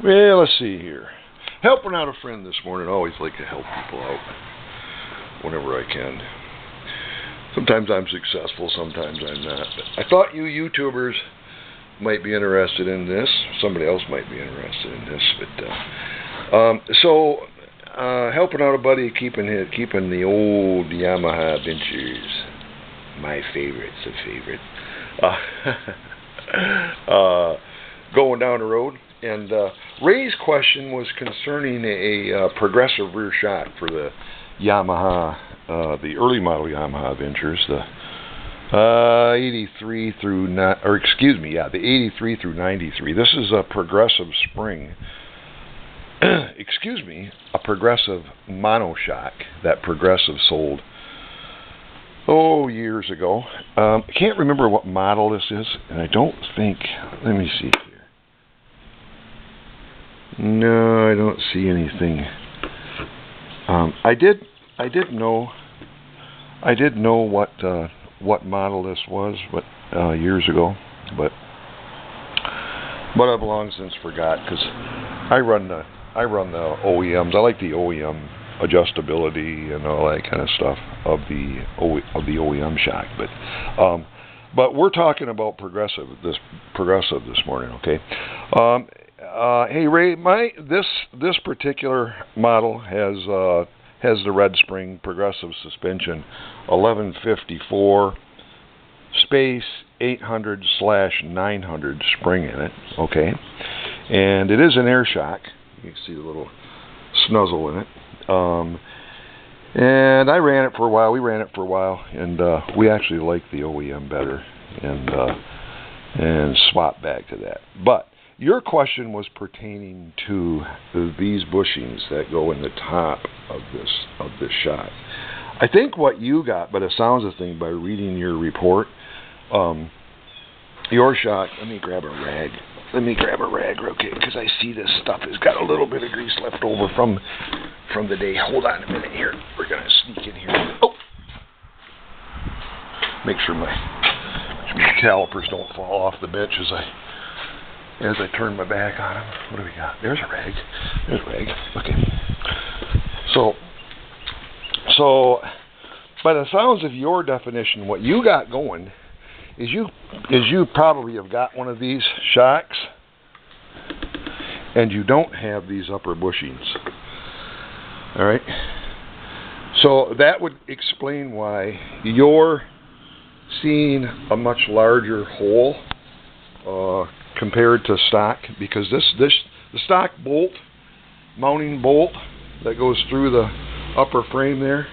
Well, let's see here. Helping out a friend this morning. I always like to help people out whenever I can. Sometimes I'm successful, sometimes I'm not. But I thought you YouTubers might be interested in this. Somebody else might be interested in this. But helping out a buddy, keeping the old Yamaha Ventures. My favorite's a favorite. Going down the road. And Ray's question was concerning a progressive rear shock for the Yamaha, the early model Yamaha Ventures, the 83 through the 83 through 93. This is a progressive spring. A progressive monoshock that Progressive sold years ago. I can't remember what model this is, and I don't think. Let me see here. No, I don't see anything. I did know what model this was, years ago, but I've long since forgot because I run the OEMs. I like the OEM adjustability and all that kind of stuff of the OEM shock, but we're talking about progressive this morning, okay? Hey Ray, this particular model has the red spring progressive suspension, 1154 space 800/900 spring in it, okay, and it is an air shock. You can see the little snuzzle in it. And I ran it for a while. We ran it for a while, and we actually liked the OEM better, and swapped back to that. But your question was pertaining to these bushings that go in the top of this shock. I think what you got, but it sounds a thing by reading your report, your shock. Let me grab a rag real quick because I see this stuff has got a little bit of grease left over from the day. Hold on a minute here. We're gonna sneak in here. Oh, make sure my calipers don't fall off the bench as I turn my back on them. What do we got? There's a rag. Okay. So by the sounds of your definition, what you got going is you probably have got one of these shocks and you don't have these upper bushings. All right. So that would explain why you're seeing a much larger hole compared to stock, because the stock mounting bolt that goes through the upper frame there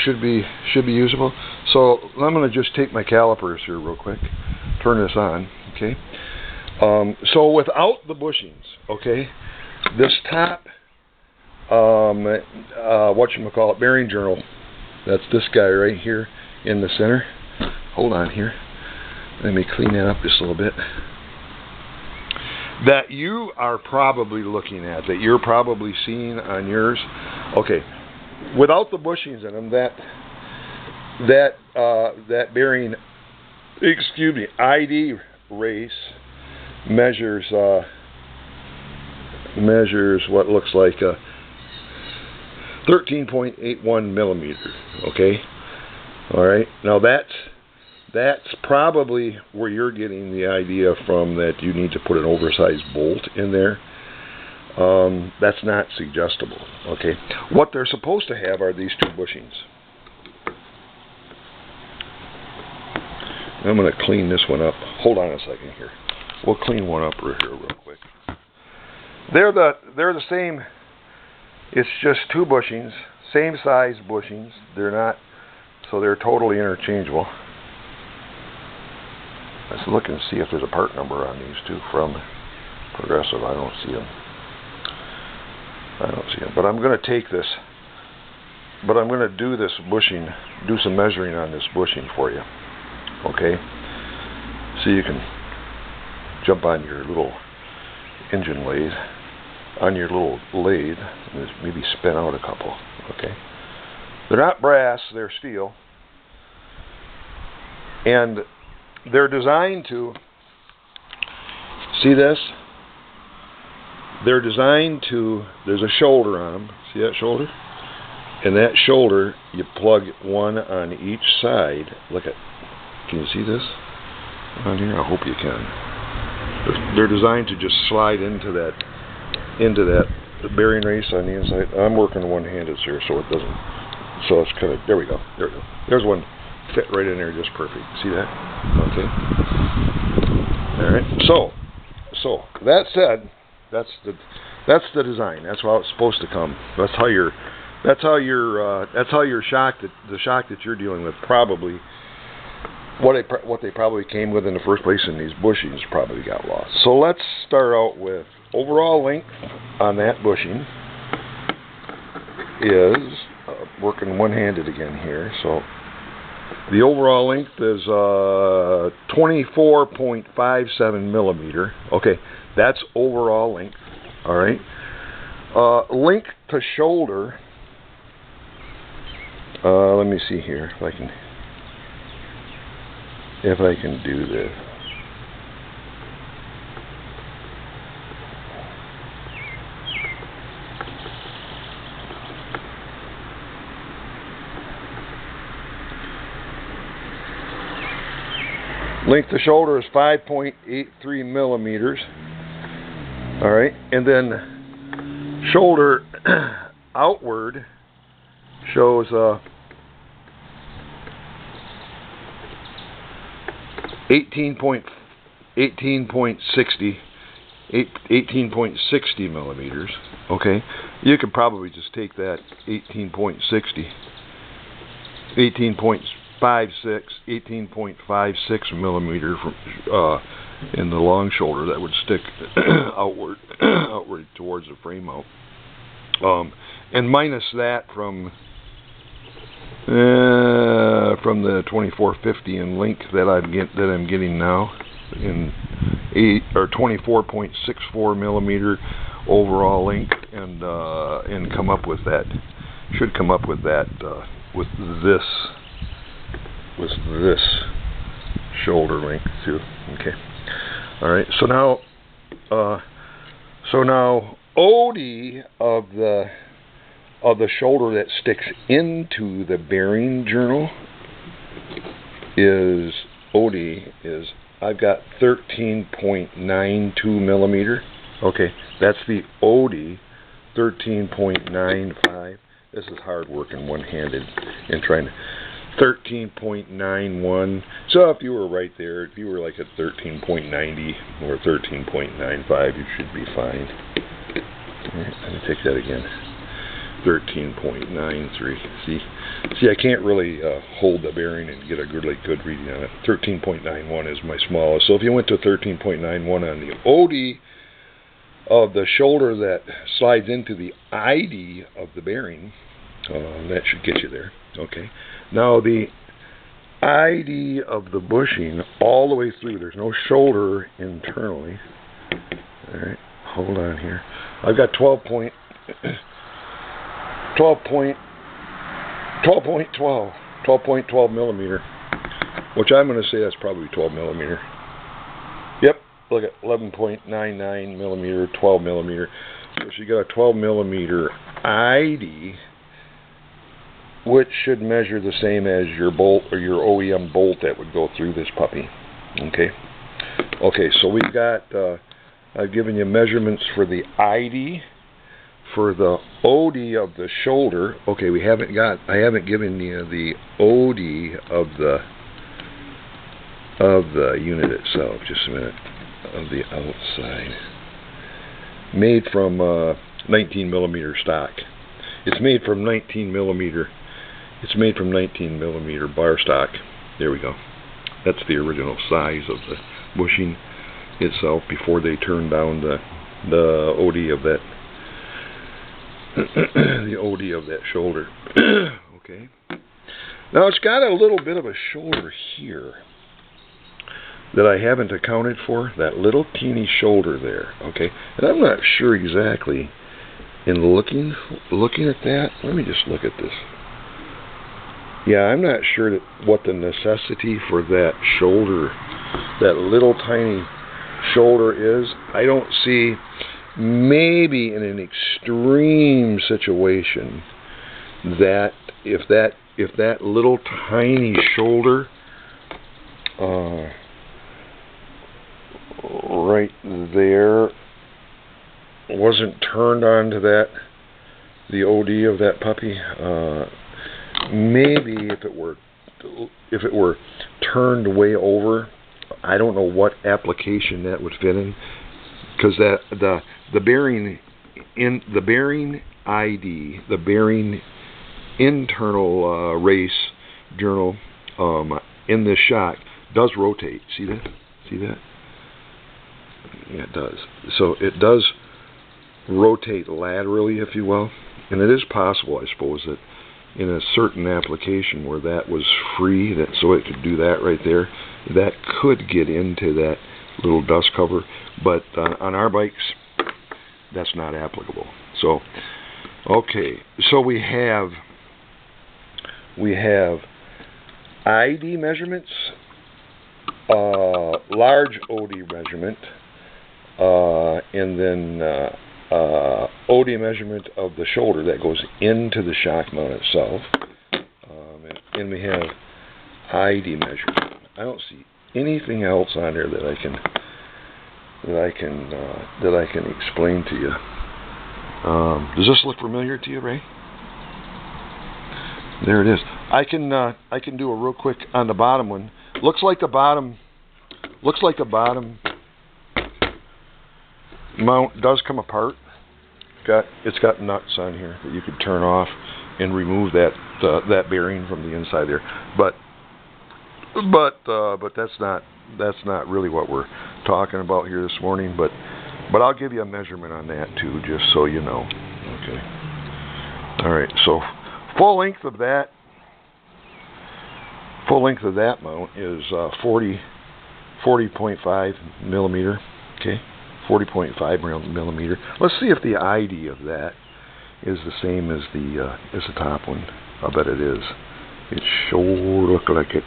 should be usable. So I'm going to just take my calipers here real quick, turn this on, okay. So without the bushings, okay, this top whatchamacallit bearing journal, that's this guy right here in the center. Hold on here. Let me clean that up just a little bit. That you are probably looking at, that you're probably seeing on yours. Okay, without the bushings in them, that bearing, ID race measures what looks like 13.81 millimeters. Okay, all right. Now that's probably where you're getting the idea from, that you need to put an oversized bolt in there. That's not suggestible. Okay, what they're supposed to have are these two bushings. I'm going to clean this one up. Hold on a second here. We'll clean one up right here real quick. They're the same. It's just two bushings, same size bushings. They're totally interchangeable. Let's look and see if there's a part number on these two from Progressive. I don't see them. But I'm going to take this. But I'm going to do this bushing, do some measuring on this bushing for you. Okay? So you can jump on your little engine lathe, and maybe spin out a couple. Okay? They're not brass, they're steel. And they're designed to, see this? they're designed to, there's a shoulder on them. See that shoulder? And that shoulder, you plug one on each side. Look at, can you see this on here? I hope you can. They're designed to just slide into that the bearing race on the inside. I'm working one-handed here, so it doesn't. So it's kind of, there we go. There we go. There's one fit right in there just perfect. See that? Okay. All right. So that said, that's the design. That's how it's supposed to come. That's how your shock, the shock that you're dealing with, probably what they probably came with in the first place, and these bushings probably got lost. So let's start out with overall length on that bushing is working one-handed again here. So the overall length is 24.57 millimeter. Okay, that's overall length. All right. Length to shoulder. Let me see here if I can do this. Length to shoulder is 5.83 millimeters. All right, and then shoulder outward shows 18.60 millimeters. Okay, you could probably just take that 18.56 millimeter from in the long shoulder that would stick outward towards the frame out, and minus that from the 2450 in length that I'm getting now in 24.64 millimeter overall length, and come up with that. Should come up with that with this shoulder length too. Okay. All right. So now OD of the shoulder that sticks into the bearing journal is I've got 13.92 millimeter. Okay, that's the OD, 13.95. This is hard working one-handed and trying to 13.91. So if you were right there, if you were like at 13.90 or 13.95, you should be fine. All right, let me take that again. 13.93. See, I can't really hold the bearing and get a good reading on it. 13.91 is my smallest. So if you went to 13.91 on the OD of the shoulder that slides into the ID of the bearing, that should get you there. Okay. Now the ID of the bushing all the way through. There's no shoulder internally. All right. Hold on here. I've got 12.12 millimeter, which I'm going to say that's probably 12 millimeter. Yep, look at 11.99 millimeter, 12 millimeter. So she got a 12 millimeter ID, which should measure the same as your bolt or your OEM bolt that would go through this puppy. Okay. Okay, so we've got, I've given you measurements for the ID, for the OD of the shoulder. Okay, I haven't given you the OD of the unit itself. Just a minute. Of the outside. Made from 19 millimeter stock. It's made from 19 millimeter. It's made from 19 millimeter bar stock. There we go. That's the original size of the bushing itself before they turned down the OD of that. The OD of that shoulder. Okay. Now it's got a little bit of a shoulder here that I haven't accounted for. That little teeny shoulder there. Okay. And I'm not sure exactly in looking at that. Let me just look at this. Yeah, I'm not sure what the necessity for that shoulder, that little tiny shoulder is. I don't see maybe in an extreme situation, that if that little tiny shoulder right there wasn't turned onto the OD of that puppy, maybe if it were turned way over, I don't know what application that would fit in, because the bearing ID, the bearing internal race journal in this shock does rotate. See that? See that? Yeah, it does. So it does rotate laterally, if you will, and it is possible, I suppose, that in a certain application where that was free, that so it could do that right there, that could get into that little dust cover. But on our bikes, that's not applicable. So, okay, so we have ID measurements, large OD measurement, and then OD measurement of the shoulder that goes into the shock mount itself, and we have ID measurement. I don't see anything else on there that I can explain to you. Does this look familiar to you, Ray? There it is. I can do a real quick on the bottom one. Looks like the bottom mount does come apart. It's got nuts on here that you could turn off and remove that bearing from the inside there. But that's not really what we're talking about here this morning. But I'll give you a measurement on that too, just so you know. Okay. All right. So full length of that mount is 40.5 millimeter. Okay. 40.5 millimeter. Let's see if the ID of that is the same as the top one. I bet it is. It sure looks like it.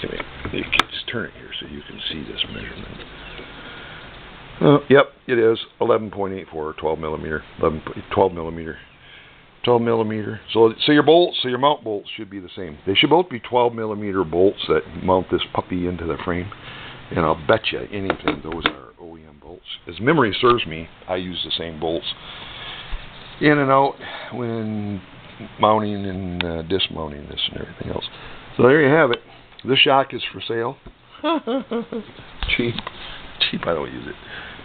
Come here. You can just turn it here so you can see this measurement. Yep, it is 11.84, 12 millimeter. 12 millimeter. 12 millimeter. So your bolts, your mount bolts should be the same. They should both be 12 millimeter bolts that mount this puppy into the frame. And I'll bet you anything those are OEM bolts. As memory serves me, I use the same bolts in and out when mounting and dismounting this and everything else. So there you have it. This shock is for sale. Cheap. I don't use it.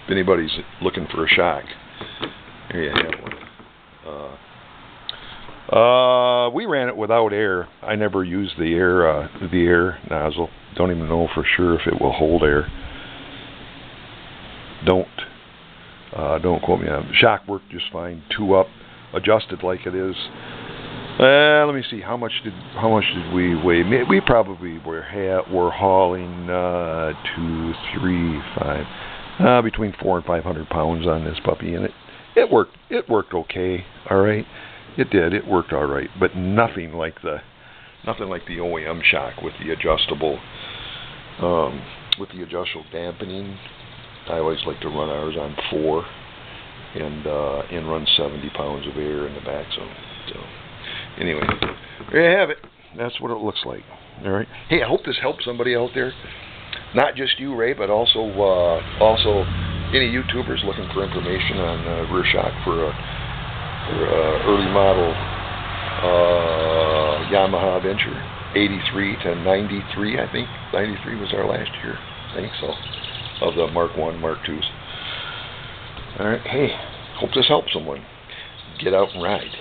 If anybody's looking for a shock, there you have one. We ran it without air. I never used the air nozzle. Don't even know for sure if it will hold air. Don't quote me on it. The shock worked just fine. 2 up, adjusted like it is. Let me see. How much did we weigh? We probably were hauling 2, 3, 5, between 400 and 500 pounds on this puppy, and it worked. It worked okay. All right, it did. It worked all right, but nothing like the OEM shock with the adjustable dampening. I always like to run ours on 4 and run 70 pounds of air in the back. So anyway, there you have it. That's what it looks like. All right. Hey, I hope this helps somebody out there. Not just you, Ray, but also any YouTubers looking for information on rear shock for early model Yamaha Venture 83 to 93. I think 93 was our last year. I think so. Of the Mark 1, Mark 2s. All right. Hey, hope this helps someone. Get out and ride.